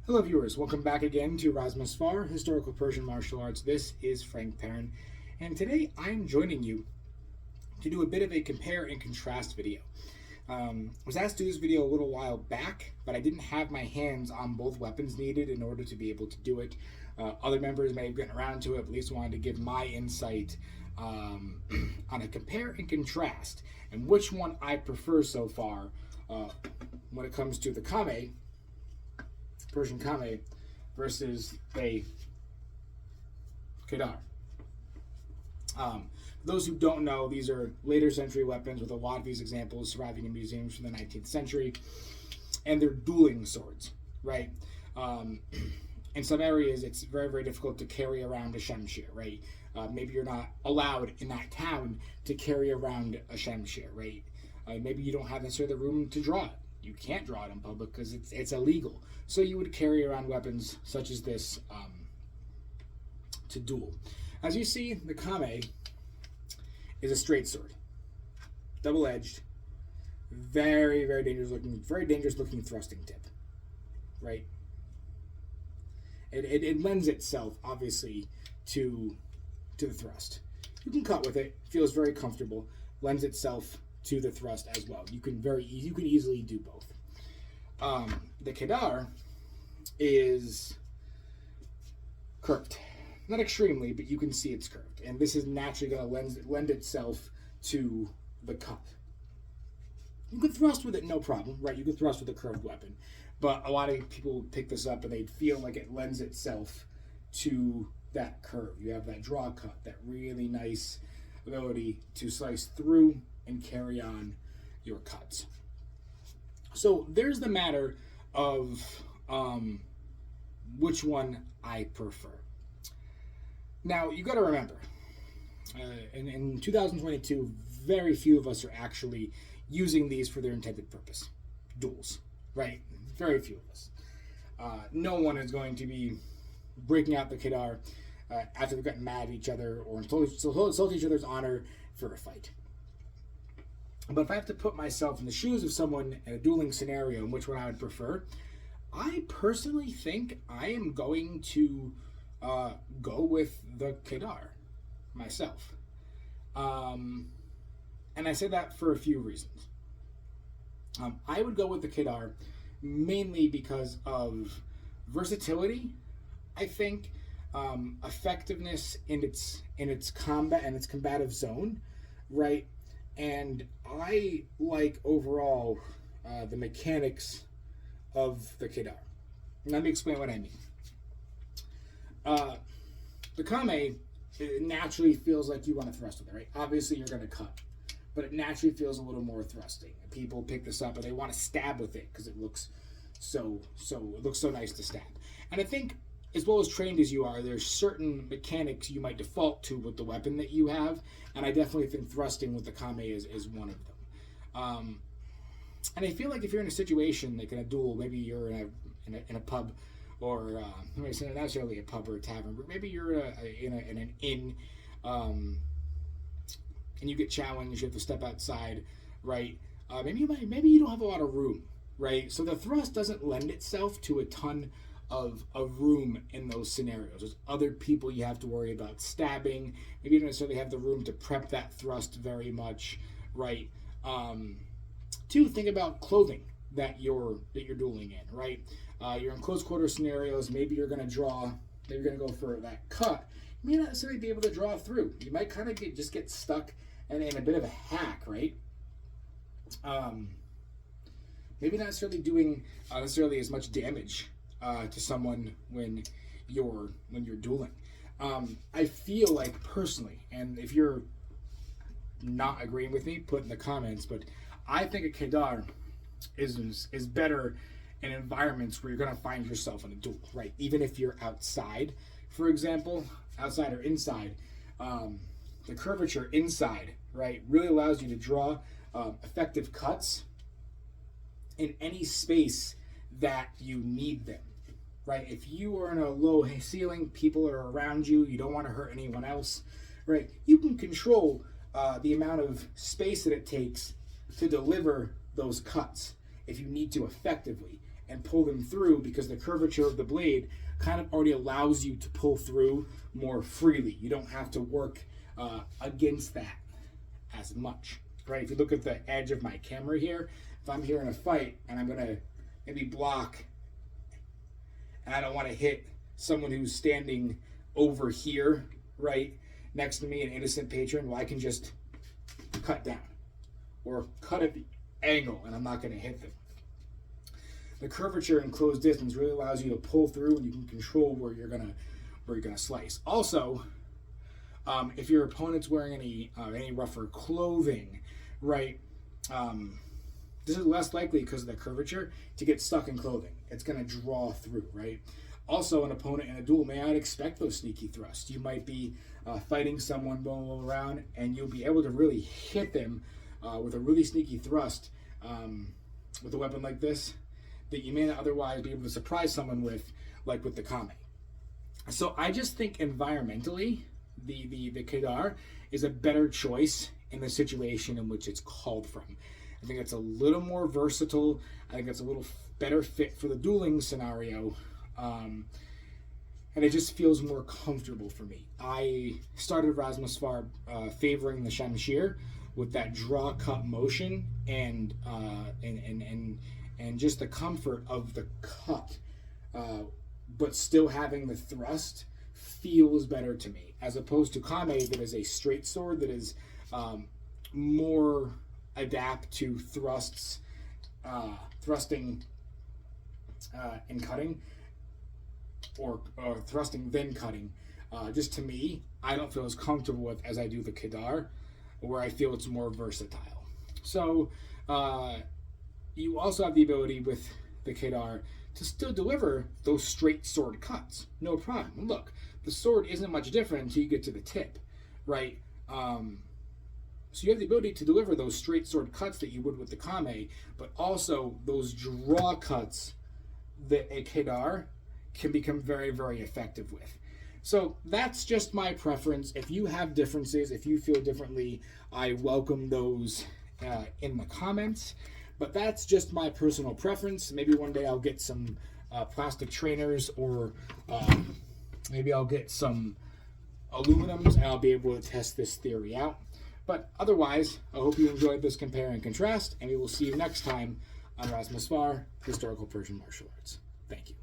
Hello viewers, welcome back again to Razmasfar, Historical Persian Martial Arts. This is Frank Perrin, and today I'm joining you to do a bit of a compare and contrast video. I was asked to do this video a little while back, but I didn't have my hands on both weapons needed in order to be able to do it. Other members may have gotten around to it, but at least wanted to give my insight on a compare and contrast, and which one I prefer so far when it comes to the Qame, Persian Qame, versus a Qadarre. For those who don't know, these are later century weapons with a lot of these examples surviving in museums from the 19th century, and they're dueling swords, right? In some areas, it's very, very difficult to carry around a shamshir, right? Maybe you're not allowed in that town to carry around a shamshir, right? Maybe you don't have necessarily the room to draw it. You can't draw it in public because it's illegal. So you would carry around weapons such as this to duel. As you see, the Qame is a straight sword, double-edged, very, very dangerous looking thrusting tip, right? It lends itself obviously to the thrust. You can cut with it; feels very comfortable. Lends itself to the thrust as well. You can easily do both. The Qadarre is curved, not extremely, but you can see it's curved, and this is naturally going to lend itself to the cut. You can thrust with it, no problem, right? You can thrust with a curved weapon, but a lot of people pick this up and they feel like it lends itself to that curve. You have that draw cut, that really nice ability to slice through and carry on your cuts. So there's the matter of which one I prefer. Now, you got to remember, in 2022, very few of us are actually using these for their intended purpose. Duels, right? Very few of us. No one is going to be breaking out the Qadarre after they've gotten mad at each other or insult each other's honor for a fight. But if I have to put myself in the shoes of someone in a dueling scenario and which one I would prefer, I personally think I am going to go with the Qadarre myself. And I say that for a few reasons. I would go with the Qadarre mainly because of versatility, I think, effectiveness in its combat and its combative zone, right? And I like overall the mechanics of the Qadarre. Let me explain what I mean. The Qame, it naturally feels like you want to thrust with it, right? Obviously, you're going to cut, but it naturally feels a little more thrusting. People pick this up and they want to stab with it because it looks so nice to stab. And I think, as well as trained as you are, there's certain mechanics you might default to with the weapon that you have, and I definitely think thrusting with the Qame is one of them. And I feel like if you're in a situation like in a duel, maybe you're in a pub, or not necessarily a pub or a tavern, but maybe you're in an inn, and you get challenged, you have to step outside, right? Maybe you don't have a lot of room, right? So the thrust doesn't lend itself to a ton of room in those scenarios. There's other people you have to worry about stabbing. Maybe you don't necessarily have the room to prep that thrust very much, right? Two, think about clothing that you're dueling in, right? You're in close quarter scenarios. Maybe you're going to go for that cut. You may not necessarily be able to draw through. You might kind of just get stuck in a bit of a hack, right? Maybe not necessarily doing necessarily as much damage to someone when you're dueling. I feel like personally, and if you're not agreeing with me, put in the comments, but I think a Qadarre is better in environments where you're going to find yourself in a duel, right? Even if you're outside, for example, outside or inside, the curvature inside, right, really allows you to draw effective cuts in any space that you need them, right? If you are in a low ceiling, people are around you, you don't want to hurt anyone else, right? You can control the amount of space that it takes to deliver those cuts if you need to effectively. and pull them through, because the curvature of the blade kind of already allows you to pull through more freely. You don't have to work against that as much, right? If you look at the edge of my camera here, if I'm here in a fight and I'm going to maybe block, and I don't want to hit someone who's standing over here, right, next to me, an innocent patron, well, I can just cut down or cut at the angle, and I'm not going to hit them. The curvature in closed distance really allows you to pull through, and you can control where you're gonna slice. Also, if your opponent's wearing any rougher clothing, right, this is less likely, because of the curvature, to get stuck in clothing. It's gonna draw through, right? Also, an opponent in a duel may not expect those sneaky thrusts. You might be fighting someone going around, and you'll be able to really hit them with a really sneaky thrust with a weapon like this that you may not otherwise be able to surprise someone with, like with the Qame. So I just think environmentally, the Qadarre is a better choice in the situation in which it's called from. I think it's a little more versatile. I think it's a little better fit for the dueling scenario. And it just feels more comfortable for me. I started Razmasvar favoring the Shamshir with that draw cut motion and just the comfort of the cut, but still having the thrust feels better to me, as opposed to Qame, that is a straight sword that is more adapt to thrusts, thrusting and cutting, or thrusting then cutting. Just to me, I don't feel as comfortable with as I do the Qadarre, where I feel it's more versatile. So you also have the ability with the Qadarre to still deliver those straight sword cuts, no problem. And look, the sword isn't much different until you get to the tip, right? So you have the ability to deliver those straight sword cuts that you would with the Qame, but also those draw cuts that a Qadarre can become very, very effective with. So that's just my preference. If you have differences, if you feel differently, I welcome those in the comments. But that's just my personal preference. Maybe one day I'll get some plastic trainers, or maybe I'll get some aluminums, and I'll be able to test this theory out. But otherwise, I hope you enjoyed this compare and contrast, and we will see you next time on Razmasvar, Historical Persian Martial Arts. Thank you.